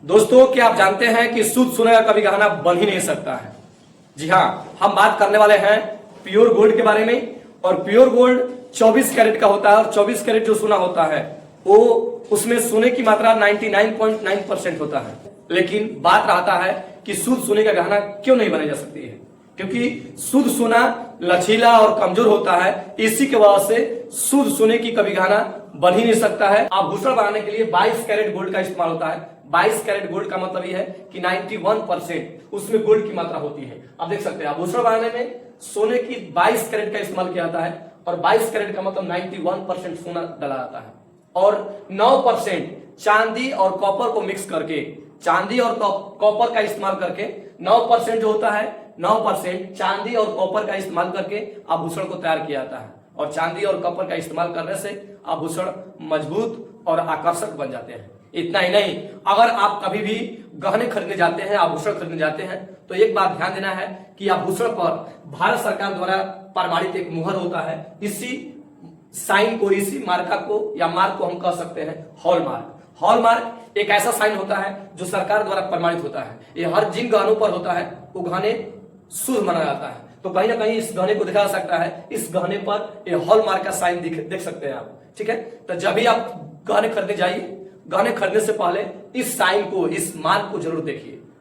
दोस्तों, क्या आप जानते हैं कि शुद्ध सोने का कभी गहना बन ही नहीं सकता है। जी हाँ, हम बात करने वाले हैं प्योर गोल्ड के बारे में। और प्योर गोल्ड 24 कैरेट का होता है और 24 कैरेट जो सोना होता है वो उसमें सोने की मात्रा 99.9% होता है। लेकिन बात रहता है कि शुद्ध सोने का गहना क्यों नहीं बनाई जा सकती है, क्योंकि शुद्ध सोना लचीला और कमजोर होता है। इसी के वजह से शुद्ध सोने की कभी गहना बन ही नहीं सकता है। आभूषण बनाने के लिए 22 कैरेट गोल्ड का इस्तेमाल होता है। 22 कैरेट गोल्ड का मतलब ये है कि 91% उसमें गोल्ड की मात्रा होती है। आप देख सकते हैं आभूषण बनाने में सोने की 22 कैरेट का इस्तेमाल किया जाता है और 22 कैरेट का मतलब 91% सोना डाला जाता है। और 9% चांदी और कॉपर को मिक्स करके, चांदी और कॉपर का इस्तेमाल करके 9% जो होता है, 9% चांदी और कॉपर का इस्तेमाल करके आभूषण को तैयार किया जाता है। और चांदी और कॉपर का इस्तेमाल करने से आभूषण मजबूत और आकर्षक बन जाते हैं। इतना ही नहीं, अगर आप कभी भी गहने खरीदने जाते हैं, आभूषण खरीदने जाते हैं, तो एक बात ध्यान देना है कि आभूषण पर भारत सरकार द्वारा प्रमाणित एक मुहर होता है। इसी साइन को, इसी मार्का को या मार्क को हम कह सकते हैं हॉलमार्क। हॉलमार्क एक ऐसा साइन होता है जो सरकार द्वारा प्रमाणित होता है। ये हर जिन गहनों पर होता है वो गहने शुद्ध माना जाता है। तो कहीं ना कहीं इस गहने को दिखा जा सकता है, इस गहने पर ये हॉलमार्क का साइन देख सकते हैं आप। ठीक है, तो जब भी आप गहने खरीदने जाइए, गहने खरीदने से पहले इस साइन को, इस मार्क को जरूर देखिए।